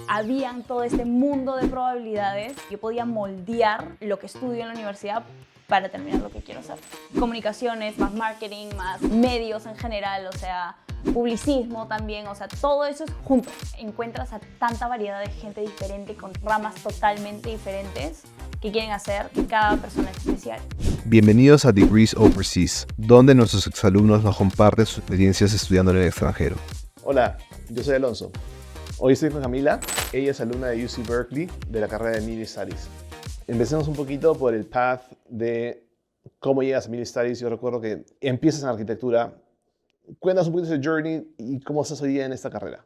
habían todo este mundo de probabilidades. Yo podía moldear lo que estudio en la universidad para terminar lo que quiero hacer. Comunicaciones, más marketing, más medios en general, o sea, publicismo también, o sea, todo eso es junto. Encuentras a tanta variedad de gente diferente con ramas totalmente diferentes que quieren hacer que cada persona es especial. Bienvenidos a Degrees Overseas, donde nuestros exalumnos nos comparten sus experiencias estudiando en el extranjero. Hola, yo soy Alonso. Hoy estoy con Camila. Ella es alumna de UC Berkeley de la carrera de Media Studies. Empecemos un poquito por el path de cómo llegas a Media Studies. Yo recuerdo que empiezas en arquitectura. Cuéntanos un poquito ese journey y cómo estás hoy día en esta carrera.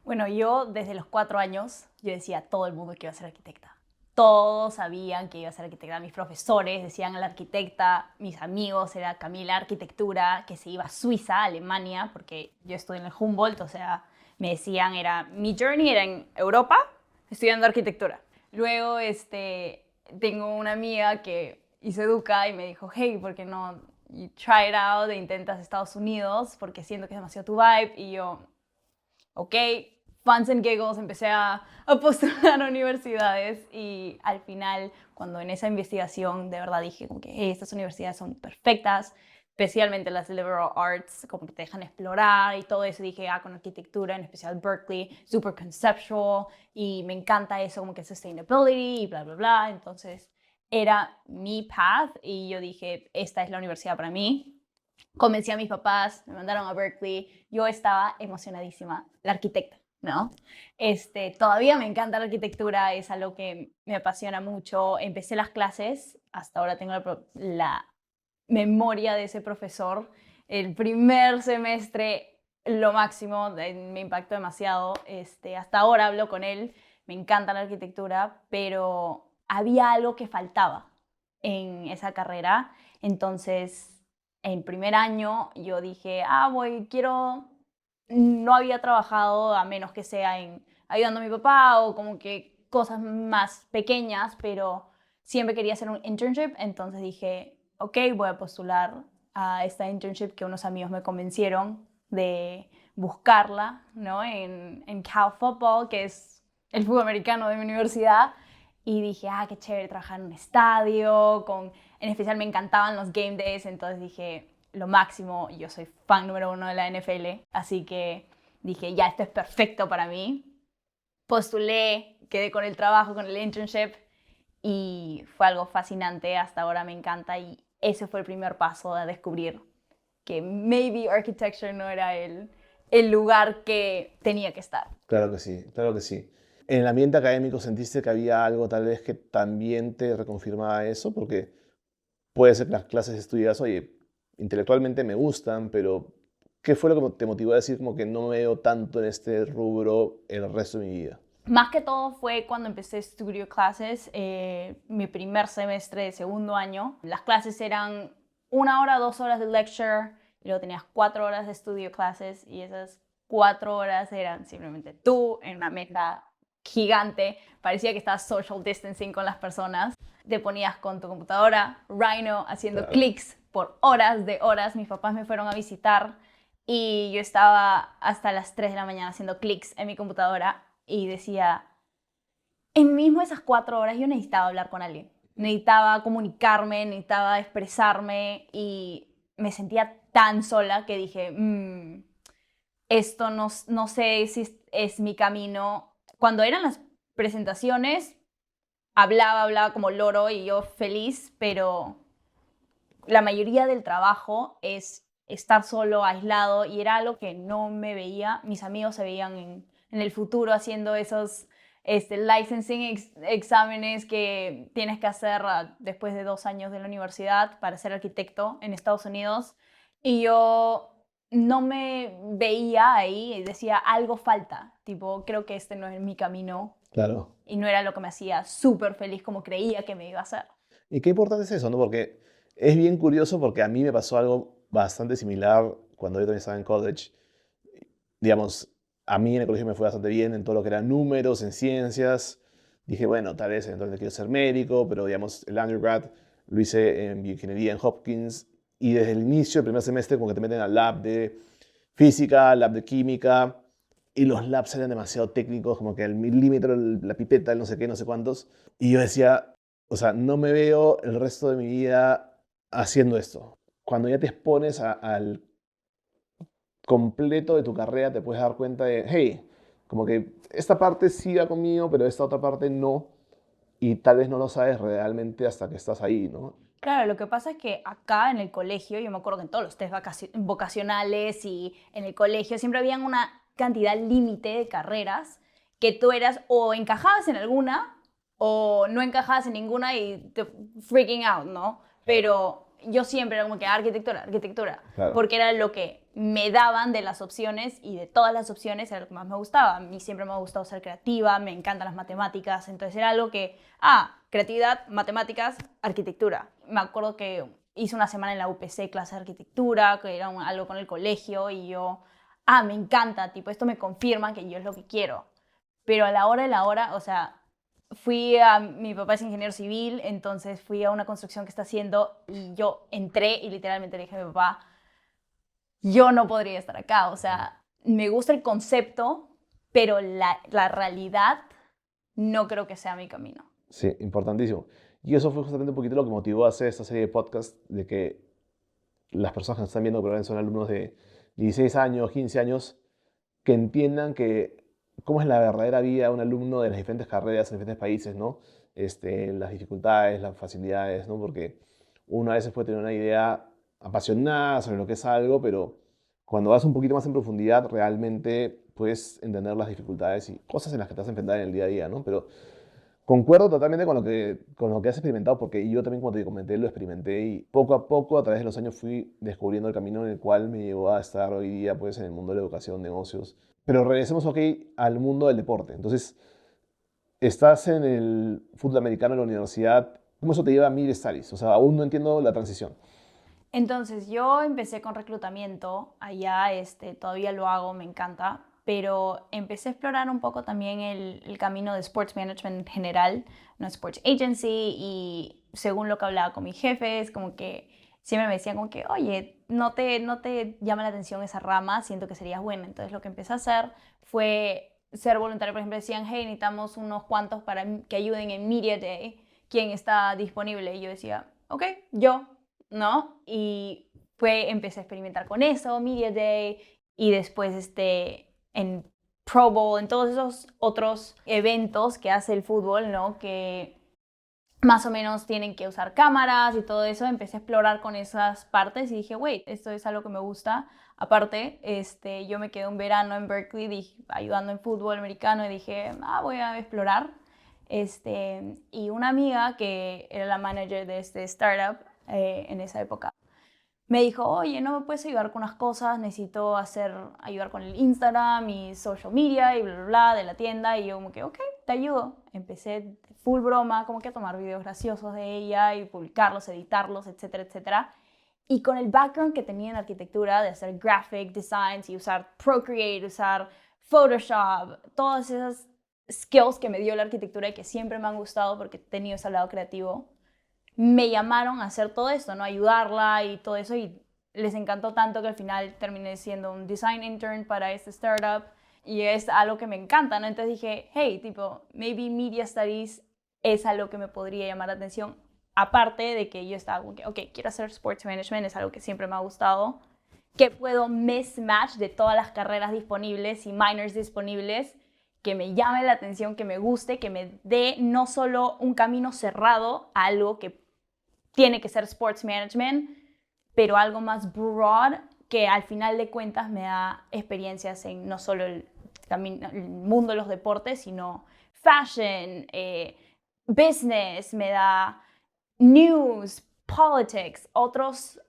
Bueno, yo desde los 4 años, yo decía a todo el mundo que iba a ser arquitecta. Todos sabían que iba a ser arquitecta. Mis profesores decían a la arquitecta, mis amigos era Camila Arquitectura, que se iba a Suiza, a Alemania, porque yo estudié en el Humboldt, o sea, me decían, mi journey era en Europa, estudiando arquitectura. Luego tengo una amiga que hizo Educa y me dijo, hey, ¿por qué no you try it out e intentas Estados Unidos? Porque siento que es demasiado tu vibe. Y yo, ok, funs and giggles, empecé a postular a universidades y al final, cuando en esa investigación de verdad dije como que hey, estas universidades son perfectas, especialmente las liberal arts, como que te dejan explorar y todo eso, dije, con arquitectura, en especial Berkeley, super conceptual y me encanta eso como que sustainability y bla, bla, bla. Entonces era mi path y yo dije, esta es la universidad para mí. Convencí a mis papás, me mandaron a Berkeley, yo estaba emocionadísima, la arquitecta, ¿no? Todavía me encanta la arquitectura, es algo que me apasiona mucho. Empecé las clases, hasta ahora tengo la memoria de ese profesor. El primer semestre, lo máximo, me impactó demasiado. Hasta ahora hablo con él, me encanta la arquitectura, pero había algo que faltaba en esa carrera. Entonces, en primer año yo dije, no había trabajado a menos que sea ayudando a mi papá o como que cosas más pequeñas, pero siempre quería hacer un internship, entonces dije, ok, voy a postular a esta internship que unos amigos me convencieron de buscarla, ¿no? En Cal Football, que es el fútbol americano de mi universidad, y dije, qué chévere trabajar en un estadio, en especial me encantaban los game days, entonces dije, lo máximo, yo soy fan número 1 de la NFL, así que dije, ya, esto es perfecto para mí. Postulé, quedé con el trabajo, con el internship y fue algo fascinante, hasta ahora me encanta y ese fue el primer paso a descubrir que maybe architecture no era el lugar que tenía que estar. Claro que sí, claro que sí. ¿En el ambiente académico sentiste que había algo tal vez que también te reconfirmaba eso? Porque puede ser que las clases estudiadas, oye, intelectualmente me gustan, pero ¿qué fue lo que te motivó a decir como que no me veo tanto en este rubro el resto de mi vida? Más que todo fue cuando empecé studio classes, mi primer semestre de segundo año. Las clases eran 1 hora, 2 horas de lecture, y luego tenías 4 horas de studio classes, y esas 4 horas eran simplemente tú en una mesa gigante. Parecía que estabas social distancing con las personas. Te ponías con tu computadora, Rhino, haciendo clics por horas de horas. Mis papás me fueron a visitar y yo estaba hasta las 3 de la mañana haciendo clics en mi computadora y decía, en mismo esas 4 horas yo necesitaba hablar con alguien. Necesitaba comunicarme, necesitaba expresarme y me sentía tan sola que dije, esto no sé si es mi camino. Cuando eran las presentaciones, hablaba como loro y yo feliz, pero la mayoría del trabajo es estar solo, aislado, y era algo que no me veía. Mis amigos se veían en el futuro haciendo esos licensing exámenes que tienes que hacer después de 2 años de la universidad para ser arquitecto en Estados Unidos. Y yo no me veía ahí y decía, algo falta. Tipo, creo que este no es mi camino. Claro. Y no era lo que me hacía súper feliz como creía que me iba a hacer. Y qué importante es eso, ¿no? Porque es bien curioso porque a mí me pasó algo bastante similar cuando yo también estaba en college. Digamos, a mí en el colegio me fue bastante bien en todo lo que eran números, en ciencias. Dije, bueno, tal vez entonces quiero ser médico, pero digamos, el undergrad lo hice en bioingeniería en Hopkins y desde el inicio, el primer semestre, como que te meten al lab de física, lab de química, y los labs eran demasiado técnicos, como que el milímetro, la pipeta, el no sé qué, no sé cuántos. Y yo decía, o sea, no me veo el resto de mi vida haciendo esto. Cuando ya te expones al completo de tu carrera, te puedes dar cuenta de, hey, como que esta parte sí va conmigo, pero esta otra parte no. Y tal vez no lo sabes realmente hasta que estás ahí, ¿no? Claro, lo que pasa es que acá en el colegio, yo me acuerdo que en todos los test vocacionales y en el colegio siempre habían una cantidad límite de carreras que tú eras o encajabas en alguna o no encajabas en ninguna y te freaking out, ¿no? Pero yo siempre era como que arquitectura, arquitectura, Claro. porque era lo que me daban de las opciones y de todas las opciones era lo que más me gustaba. A mí siempre me ha gustado ser creativa, me encantan las matemáticas, entonces era algo que, creatividad, matemáticas, arquitectura. Me acuerdo que hice una semana en la UPC clase de arquitectura, que era algo con el colegio y yo, me encanta, tipo, esto me confirma que yo es lo que quiero. Pero a la hora, o sea, mi papá es ingeniero civil, entonces fui a una construcción que está haciendo y yo entré y literalmente le dije a mi papá, yo no podría estar acá, o sea, me gusta el concepto, pero la realidad no creo que sea mi camino. Sí, importantísimo. Y eso fue justamente un poquito lo que motivó a hacer esta serie de podcasts, de que las personas que nos están viendo, que probablemente son alumnos de 16 años, 15 años, que entiendan que cómo es la verdadera vida de un alumno de las diferentes carreras en diferentes países, ¿no? Las dificultades, las facilidades, ¿no? Porque uno a veces puede tener una idea apasionada sobre lo que es algo, pero cuando vas un poquito más en profundidad, realmente puedes entender las dificultades y cosas en las que te vas a enfrentar en el día a día, ¿no? Pero concuerdo totalmente con lo que has experimentado, porque yo también, cuando te comenté, lo experimenté y poco a poco, a través de los años, fui descubriendo el camino en el cual me llevó a estar hoy día pues, en el mundo de la educación, negocios. Pero regresemos, ok, al mundo del deporte. Entonces, estás en el fútbol americano en la universidad. ¿Cómo eso te lleva a Mid Studies? O sea, aún no entiendo la transición. Entonces yo empecé con reclutamiento, allá todavía lo hago, me encanta, pero empecé a explorar un poco también el camino de Sports Management en general, no Sports Agency, y según lo que hablaba con mis jefes, como que siempre me decían como que, oye, no te llama la atención esa rama, siento que serías buena. Entonces lo que empecé a hacer fue ser voluntario. Por ejemplo, decían, hey, necesitamos unos cuantos para que ayuden en Media Day, ¿quién está disponible? Y yo decía, ok, yo. ¿No? Y empecé a experimentar con eso, Media Day, y después en Pro Bowl, en todos esos otros eventos que hace el fútbol, ¿no? Que más o menos tienen que usar cámaras y todo eso, empecé a explorar con esas partes y dije, wait, esto es algo que me gusta. Aparte, yo me quedé un verano en Berkeley ayudando en fútbol americano y dije, voy a explorar. Y una amiga que era la manager de este startup en esa época, me dijo, oye, ¿no me puedes ayudar con unas cosas? Necesito ayudar con el Instagram y social media y bla, bla, bla de la tienda. Y yo como que, ok, te ayudo. Empecé full broma, como que a tomar videos graciosos de ella y publicarlos, editarlos, etcétera, etcétera. Y con el background que tenía en arquitectura de hacer graphic designs y usar Procreate, usar Photoshop, todas esas skills que me dio la arquitectura y que siempre me han gustado porque he tenido ese lado creativo, me llamaron a hacer todo esto, ¿no? Ayudarla y todo eso, y les encantó tanto que al final terminé siendo un design intern para este startup y es algo que me encanta, ¿no? Entonces dije, hey, tipo, maybe Media Studies es algo que me podría llamar la atención, aparte de que yo estaba como que, ok, quiero hacer Sports Management, es algo que siempre me ha gustado, que puedo mismatch de todas las carreras disponibles y minors disponibles, que me llame la atención, que me guste, que me dé no solo un camino cerrado a algo que tiene que ser Sports Management, pero algo más broad que al final de cuentas me da experiencias en no solo el mundo de los deportes, sino fashion, business, me da news, politics, otros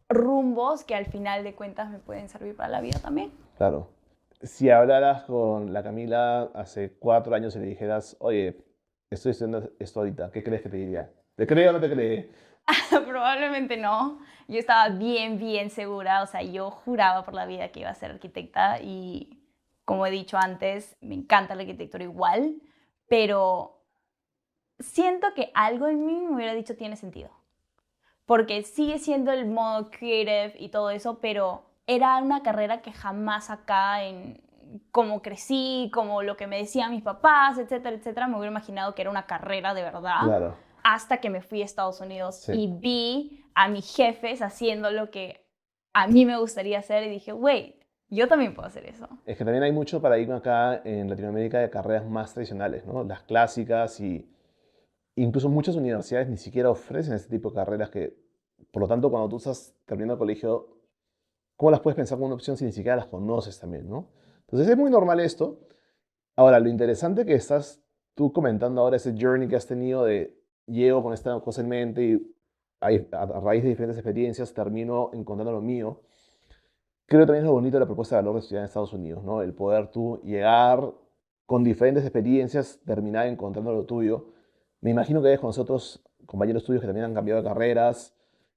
rumbos que al final de cuentas me pueden servir para la vida también. Claro. Si hablaras con la Camila hace 4 años y le dijeras, oye, estoy estudiando esto ahorita, ¿qué crees que te diría? ¿Te cree o no te cree? Probablemente no. Yo estaba bien, bien segura. O sea, yo juraba por la vida que iba a ser arquitecta y, como he dicho antes, me encanta la arquitectura igual, pero siento que algo en mí me hubiera dicho tiene sentido. Porque sigue siendo el modo creative y todo eso, pero era una carrera que jamás acá como crecí, como lo que me decían mis papás, etcétera, etcétera, me hubiera imaginado que era una carrera de verdad. Claro. Hasta que me fui a Estados Unidos Sí. y vi a mis jefes haciendo lo que a mí me gustaría hacer y dije, wait, yo también puedo hacer eso. Es que también hay mucho paradigma acá en Latinoamérica de carreras más tradicionales, ¿no? Las clásicas y incluso muchas universidades ni siquiera ofrecen este tipo de carreras que, por lo tanto, cuando tú estás terminando el colegio, ¿cómo las puedes pensar como una opción si ni siquiera las conoces también, ¿no? Entonces es muy normal esto. Ahora, lo interesante que estás tú comentando ahora, ese journey que has tenido de llego con esta cosa en mente y a raíz de diferentes experiencias termino encontrando lo mío. Creo que también es lo bonito de la propuesta de valor de estudiar en Estados Unidos, ¿no? El poder tú llegar con diferentes experiencias, terminar encontrando lo tuyo. Me imagino que hay con otros compañeros tuyos que también han cambiado de carreras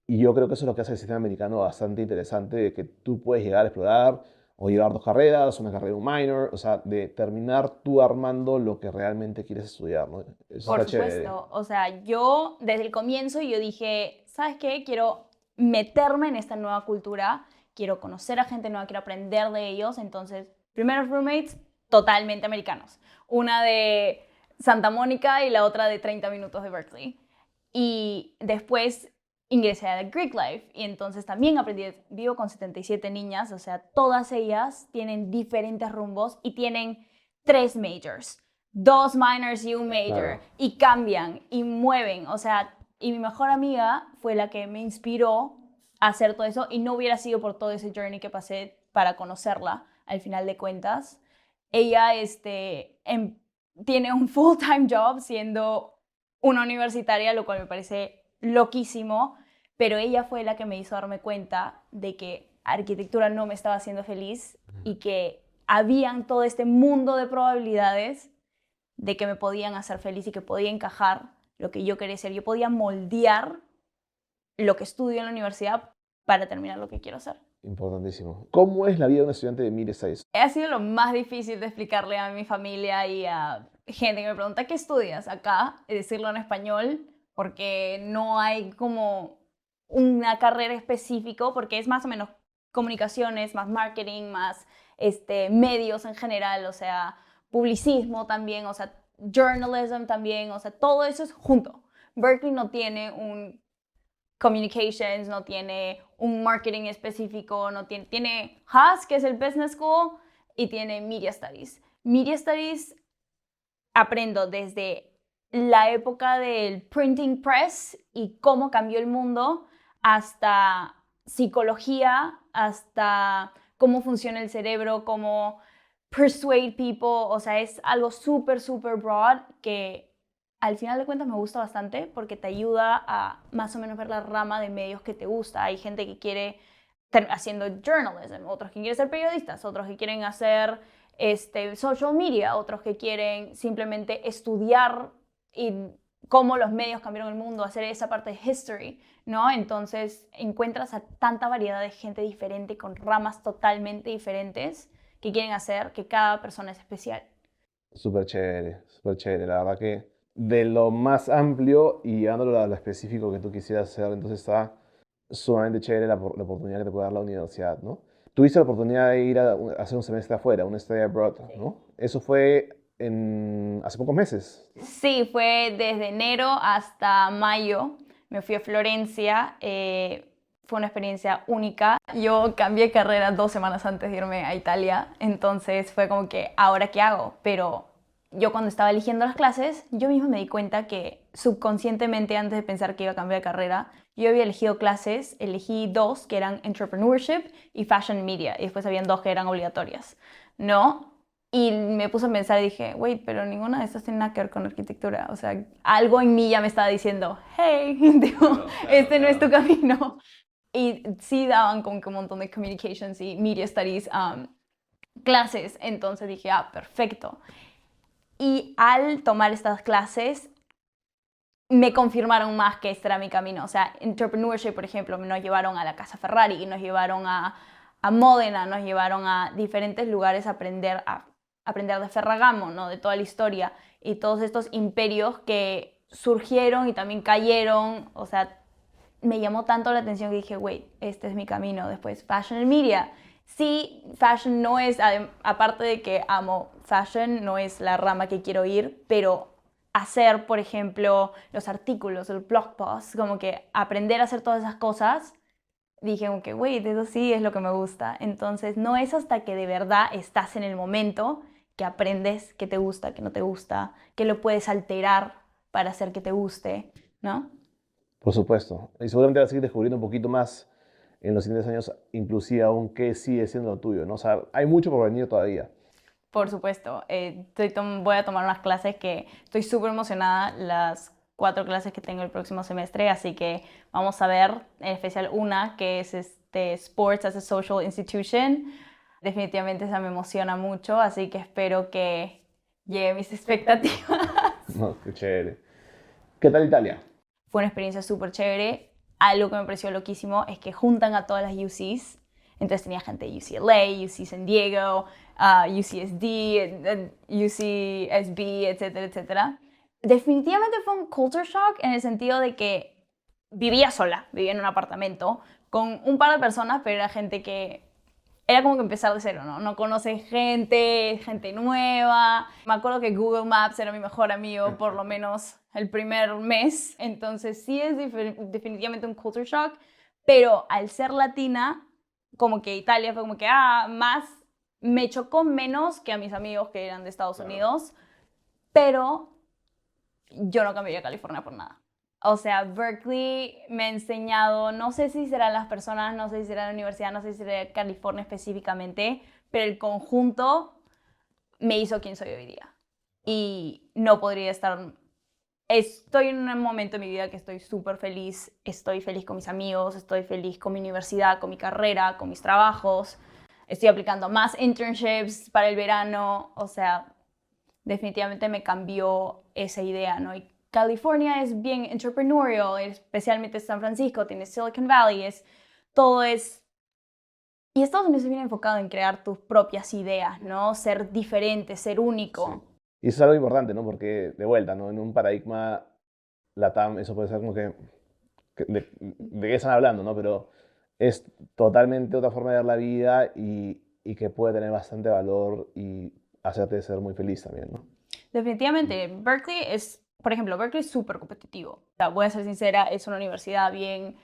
y yo creo que eso es lo que hace el sistema americano bastante interesante, de que tú puedes llegar a explorar o llevar dos carreras, una carrera y un minor, o sea, de terminar tú armando lo que realmente quieres estudiar, ¿no? Eso Por está chévere. supuesto, o sea, yo desde el comienzo yo dije, ¿sabes qué? Quiero meterme en esta nueva cultura, quiero conocer a gente nueva, quiero aprender de ellos, entonces, primeros roommates, totalmente americanos. Una de Santa Mónica y la otra de 30 minutos de Berkeley. Y después ingresé a Greek Life y entonces también aprendí, vivo con 77 niñas, o sea, todas ellas tienen diferentes rumbos y tienen 3 majors, 2 minors y un major, Claro. y cambian y mueven, o sea, y mi mejor amiga fue la que me inspiró a hacer todo eso y no hubiera sido por todo ese journey que pasé para conocerla, al final de cuentas. Ella tiene un full-time job siendo una universitaria, lo cual me parece loquísimo, pero ella fue la que me hizo darme cuenta de que arquitectura no me estaba haciendo feliz y que habían todo este mundo de probabilidades de que me podían hacer feliz y que podía encajar lo que yo quería ser. Yo podía moldear lo que estudio en la universidad para terminar lo que quiero hacer. Importantísimo. ¿Cómo es la vida de un estudiante de Media Studies? Ha sido lo más difícil de explicarle a mi familia y a gente que me pregunta, ¿qué estudias acá? Y decirlo en español, porque no hay como una carrera específica, porque es más o menos comunicaciones, más marketing, más medios en general, o sea, publicismo también, o sea, journalism también, o sea, todo eso es junto. Berkeley no tiene un communications, no tiene un marketing específico, no tiene Haas, que es el business school, y tiene Media Studies. Media Studies aprendo desde la época del printing press y cómo cambió el mundo, hasta psicología, hasta cómo funciona el cerebro, cómo persuade people, o sea, es algo súper, súper broad que al final de cuentas me gusta bastante porque te ayuda a más o menos ver la rama de medios que te gusta. Hay gente que quiere haciendo journalism, otros que quieren ser periodistas, otros que quieren hacer social media, otros que quieren simplemente estudiar y cómo los medios cambiaron el mundo, hacer esa parte de history, ¿no? Entonces encuentras a tanta variedad de gente diferente con ramas totalmente diferentes que quieren hacer, que cada persona es especial. Súper chévere. La verdad que de lo más amplio y llevándolo a lo específico que tú quisieras hacer, entonces está sumamente chévere la oportunidad que te puede dar la universidad, ¿no? Tuviste la oportunidad de ir a hacer un semestre afuera, un study abroad, ¿no? Eso fue hace pocos meses. Sí, fue desde enero hasta mayo. Me fui a Florencia. Fue una experiencia única. Yo cambié carrera 2 semanas antes de irme a Italia, entonces fue como que, ¿ahora qué hago? Pero yo cuando estaba eligiendo las clases, yo misma me di cuenta que subconscientemente, antes de pensar que iba a cambiar de carrera, yo había elegido clases, elegí 2 que eran Entrepreneurship y Fashion Media, y después habían 2 que eran obligatorias, ¿no? Y me puse a pensar y dije, wait, pero ninguna de estas tiene nada que ver con arquitectura. O sea, algo en mí ya me estaba diciendo, hey, digo, este no es tu camino. Y sí daban como que un montón de communications y media studies clases. Entonces dije, perfecto. Y al tomar estas clases, me confirmaron más que este era mi camino. O sea, Entrepreneurship, por ejemplo, nos llevaron a la Casa Ferrari, nos llevaron a Módena, nos llevaron a diferentes lugares a aprender de Ferragamo, ¿no? De toda la historia y todos estos imperios que surgieron y también cayeron. O sea, me llamó tanto la atención que dije, wait, este es mi camino. Después, Fashion and Media, Sí, fashion no es, aparte de que amo fashion, no es la rama que quiero ir, pero hacer, por ejemplo, los artículos, el blog post, como que aprender a hacer todas esas cosas, dije como que, wait, eso sí es lo que me gusta. Entonces, no es hasta que de verdad estás en el momento que aprendes qué te gusta, qué no te gusta, que lo puedes alterar para hacer que te guste, ¿no? Por supuesto. Y seguramente vas a seguir descubriendo un poquito más en los siguientes años, inclusive aún qué sigue siendo lo tuyo, ¿no? O sea, hay mucho por venir todavía. Por supuesto, voy a tomar unas clases que estoy súper emocionada, las 4 clases que tengo el próximo semestre, así que vamos a ver, en especial una que es Sports as a Social Institution. Definitivamente esa me emociona mucho, así que espero que llegue a mis expectativas. No, qué chévere. ¿Qué tal Italia? Fue una experiencia súper chévere. Algo que me pareció loquísimo es que juntan a todas las UCs. Entonces tenía gente de UCLA, UC San Diego, UCSD, UCSB, etcétera, etcétera. Definitivamente fue un culture shock en el sentido de que vivía sola, vivía en un apartamento con un par de personas, pero era gente que era como que empezar de cero, ¿no? No conoces gente nueva. Me acuerdo que Google Maps era mi mejor amigo por lo menos el primer mes. Entonces sí es definitivamente un culture shock, pero al ser latina, como que Italia fue como que, más, me chocó menos que a mis amigos que eran de Estados Unidos, pero yo no cambiaría California por nada. O sea, Berkeley me ha enseñado, no sé si serán las personas, no sé si será la universidad, no sé si será California específicamente, pero el conjunto me hizo quien soy hoy día. Y no podría estar... Estoy en un momento en mi vida que estoy súper feliz, estoy feliz con mis amigos, estoy feliz con mi universidad, con mi carrera, con mis trabajos. Estoy aplicando más internships para el verano, o sea, definitivamente me cambió esa idea, ¿no? Y California es bien entrepreneurial, especialmente San Francisco, tiene Silicon Valley, todo es... Y Estados Unidos es bien enfocado en crear tus propias ideas, ¿no? Ser diferente, ser único. Sí. Y eso es algo importante, ¿no? Porque, de vuelta, ¿no? En un paradigma LATAM, eso puede ser como de qué están hablando, ¿no? Pero es totalmente otra forma de ver la vida y que puede tener bastante valor y hacerte ser muy feliz también, ¿no? Definitivamente, Berkeley es, por ejemplo, Berkeley es súper competitivo. O sea, voy a ser sincera, es una universidad bien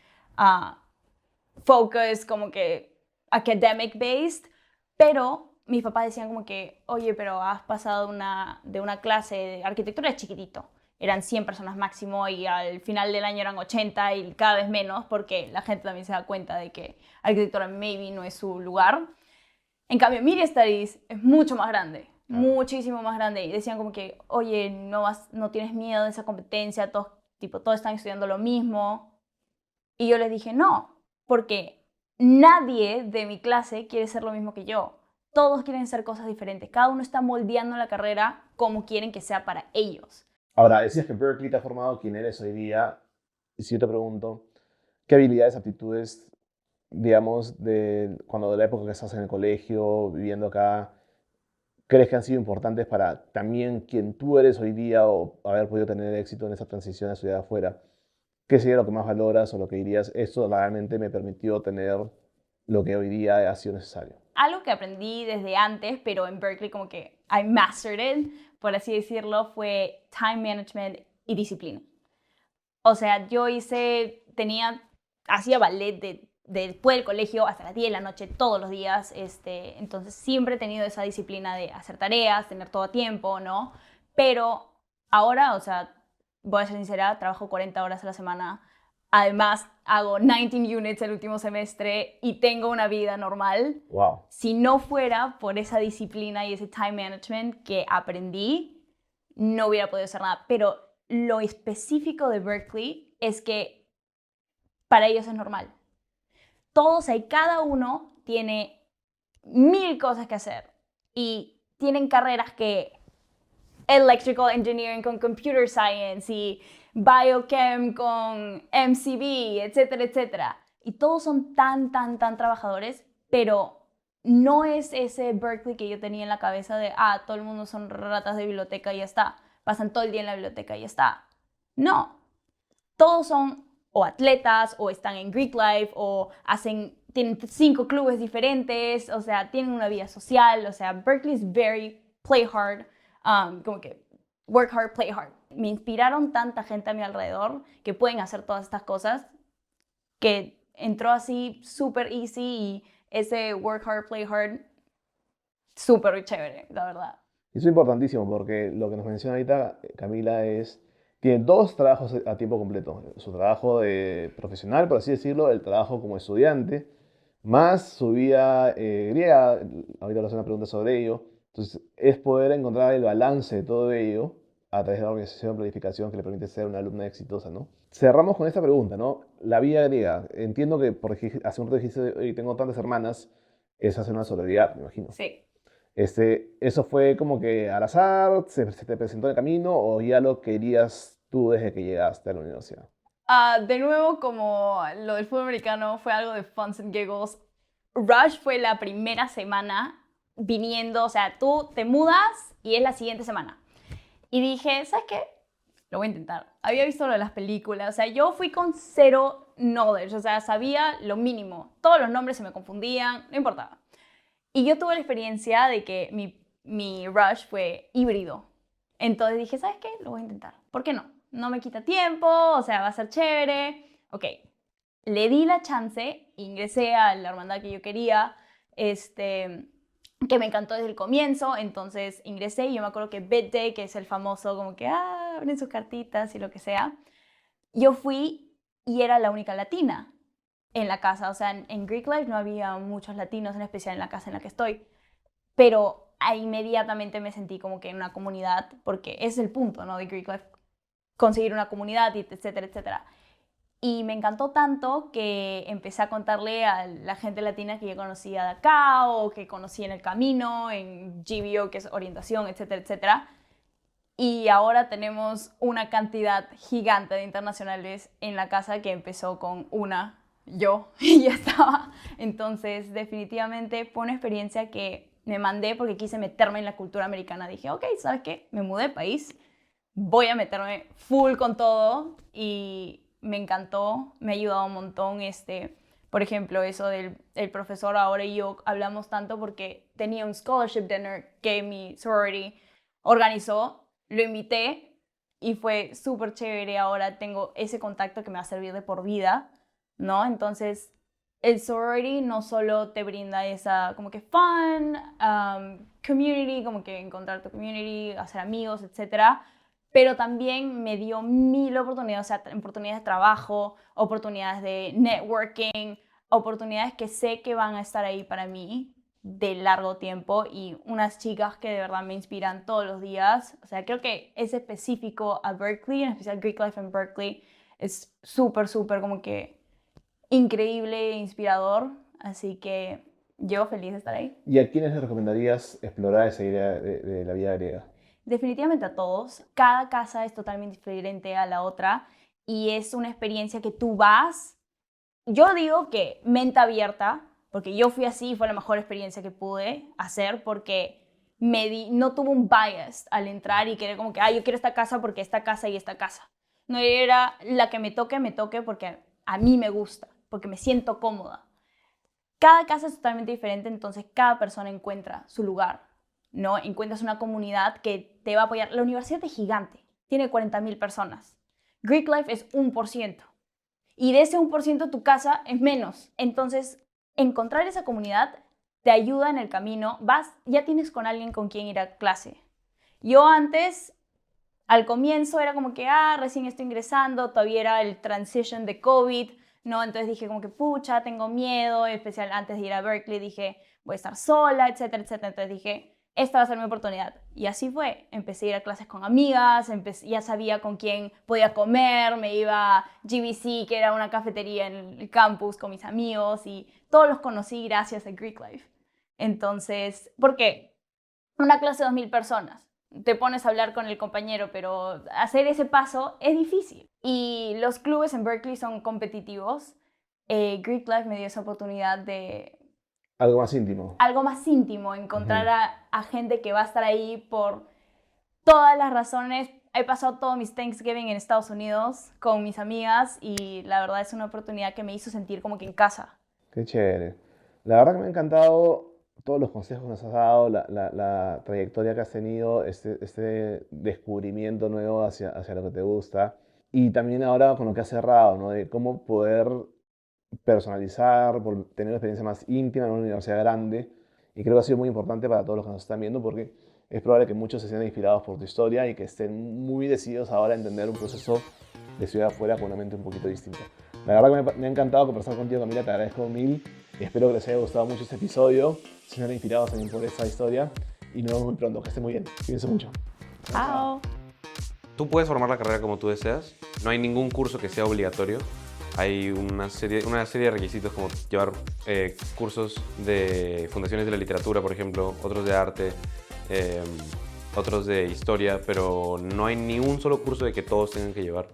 focus, como que academic based, pero mis papás decían como que, oye, pero has pasado de una clase de arquitectura de chiquitito. Eran 100 personas máximo y al final del año eran 80 y cada vez menos porque la gente también se da cuenta de que arquitectura maybe no es su lugar. En cambio, Media Studies es mucho más grande, muchísimo más grande. Y decían como que, oye, no tienes miedo de esa competencia, todos están estudiando lo mismo. Y yo les dije, no, porque nadie de mi clase quiere ser lo mismo que yo. Todos quieren ser cosas diferentes. Cada uno está moldeando la carrera como quieren que sea para ellos. Ahora, decías que Berkeley te ha formado quien eres hoy día. Y si yo te pregunto, ¿qué habilidades, aptitudes, digamos, de la época que estás en el colegio, viviendo acá, crees que han sido importantes para también quien tú eres hoy día o haber podido tener éxito en esa transición a estudiar afuera? ¿Qué sería lo que más valoras o lo que dirías, esto realmente me permitió tener lo que hoy día ha sido necesario? Algo que aprendí desde antes, pero en Berkeley como que I mastered it, por así decirlo, fue time management y disciplina. O sea, hacía ballet después del colegio hasta las 10 de la noche todos los días, entonces siempre he tenido esa disciplina de hacer tareas, tener todo a tiempo, ¿no? Pero ahora, o sea, voy a ser sincera, trabajo 40 horas a la semana, además hago 19 units el último semestre y tengo una vida normal. Wow. Si no fuera por esa disciplina y ese time management que aprendí, no hubiera podido hacer nada. Pero lo específico de Berkeley es que para ellos es normal. Todos y cada uno tiene 1000 cosas que hacer y tienen carreras que Electrical Engineering con Computer Science y Biochem con MCB, etcétera, etcétera. Y todos son tan trabajadores, pero no es ese Berkeley que yo tenía en la cabeza de, todo el mundo son ratas de biblioteca y ya está. Pasan todo el día en la biblioteca y ya está. No, todos son o atletas o están en Greek Life o tienen 5 clubes diferentes, o sea, tienen una vida social, o sea, Berkeley es very play hard, como que work hard, play hard. Me inspiraron tanta gente a mi alrededor que pueden hacer todas estas cosas, que entró así súper easy y ese work hard, play hard, súper chévere, la verdad. Y eso es importantísimo porque lo que nos menciona ahorita Camila tiene dos trabajos a tiempo completo. Su trabajo de profesional, por así decirlo, el trabajo como estudiante, más su vida griega. Ahorita le hacer una pregunta sobre ello. Entonces, es poder encontrar el balance de todo ello a través de la organización y planificación que le permite ser una alumna exitosa, ¿no? Cerramos con esta pregunta, ¿no? La vida griega. Entiendo que, porque hace un rato dijiste, "Oye, tengo tantas hermanas", esa es una sororidad, me imagino. Sí. ¿Eso fue como que al azar, se te presentó en el camino o ya lo querías tú desde que llegaste a la universidad? De nuevo, como lo del fútbol americano fue algo de funs and giggles, Rush fue la primera semana viniendo, o sea, tú te mudas y es la siguiente semana. Y dije, ¿sabes qué? Lo voy a intentar. Había visto lo de las películas, o sea, yo fui con cero knowledge, o sea, sabía lo mínimo. Todos los nombres se me confundían, no importaba. Y yo tuve la experiencia de que mi Rush fue híbrido. Entonces dije, ¿sabes qué? Lo voy a intentar. ¿Por qué no? No me quita tiempo, o sea, va a ser chévere. Ok, le di la chance, ingresé a la hermandad que yo quería, que me encantó desde el comienzo, entonces ingresé y yo me acuerdo que Bed Day, que es el famoso como que abren sus cartitas y lo que sea, yo fui y era la única latina en la casa, o sea, en Greek Life no había muchos latinos, en especial en la casa en la que estoy, pero inmediatamente me sentí como que en una comunidad, porque es el punto, ¿no? De Greek Life, conseguir una comunidad, etcétera, etcétera. Y me encantó tanto que empecé a contarle a la gente latina que yo conocía de acá o que conocí en el camino, en GBO, que es orientación, etcétera, etcétera. Y ahora tenemos una cantidad gigante de internacionales en la casa que empezó con yo, y ya estaba. Entonces, definitivamente fue una experiencia que me mandé porque quise meterme en la cultura americana. Dije, ok, ¿sabes qué? Me mudé de país, voy a meterme full con todo y me encantó, me ha ayudado un montón. Por ejemplo, eso del el profesor ahora y yo hablamos tanto porque tenía un scholarship dinner que mi sorority organizó, lo invité y fue súper chévere. Ahora tengo ese contacto que me va a servir de por vida, ¿no? Entonces, el sorority no solo te brinda esa como que fun, community, como que encontrar tu community, hacer amigos, etcétera, pero también me dio 1000 oportunidades, o sea, oportunidades de trabajo, oportunidades de networking, oportunidades que sé que van a estar ahí para mí de largo tiempo y unas chicas que de verdad me inspiran todos los días. O sea, creo que es específico a Berkeley, en especial Greek Life en Berkeley, es súper, súper como que increíble e inspirador. Así que yo feliz de estar ahí. ¿Y a quiénes les recomendarías explorar esa idea de la vida griega? Definitivamente a todos. Cada casa es totalmente diferente a la otra y es una experiencia que tú vas. Yo digo que mente abierta, porque yo fui así y fue la mejor experiencia que pude hacer porque no tuve un bias al entrar y querer como que, yo quiero esta casa porque esta casa y esta casa. No era la que me toque porque a mí me gusta, porque me siento cómoda. Cada casa es totalmente diferente, entonces cada persona encuentra su lugar, ¿no? Encuentras una comunidad que te va a apoyar. La universidad es gigante, tiene 40.000 personas. Greek Life es 1%. Y de ese 1% tu casa es menos. Entonces, encontrar esa comunidad te ayuda en el camino. Ya tienes con alguien con quien ir a clase. Yo antes, al comienzo, era como que, recién estoy ingresando, todavía era el transition de COVID, ¿no? Entonces dije como que, pucha, tengo miedo, en especial antes de ir a Berkeley, dije, voy a estar sola, etcétera, etcétera. Entonces dije, esta va a ser mi oportunidad. Y así fue. Empecé a ir a clases con amigas, ya sabía con quién podía comer, me iba a GBC, que era una cafetería en el campus, con mis amigos, y todos los conocí gracias a Greek Life. Entonces, ¿por qué? Una clase de 2000 personas. Te pones a hablar con el compañero, pero hacer ese paso es difícil. Y los clubes en Berkeley son competitivos. Greek Life me dio esa oportunidad de Algo más íntimo. algo más íntimo, encontrar a gente que va a estar ahí por todas las razones. He pasado todos mis Thanksgiving en Estados Unidos con mis amigas y la verdad es una oportunidad que me hizo sentir como que en casa. Qué chévere. La verdad que me ha encantado todos los consejos que nos has dado, la trayectoria que has tenido, este descubrimiento nuevo hacia lo que te gusta. Y también ahora con lo que has cerrado, ¿no? De cómo poder personalizar, por tener una experiencia más íntima en una universidad grande. Y creo que ha sido muy importante para todos los que nos están viendo porque es probable que muchos se sientan inspirados por tu historia y que estén muy decididos ahora a entender un proceso de estudiar afuera con una mente un poquito distinta. La verdad que me ha encantado conversar contigo, Camila, te agradezco mil. Espero que les haya gustado mucho este episodio, se sientan inspirados también por esta historia y nos vemos muy pronto, que estén muy bien. Cuídense mucho. Chao. Tú puedes formar la carrera como tú deseas. No hay ningún curso que sea obligatorio. Hay una serie de requisitos como llevar cursos de fundaciones de la literatura, por ejemplo, otros de arte, otros de historia, pero no hay ni un solo curso de que todos tengan que llevar.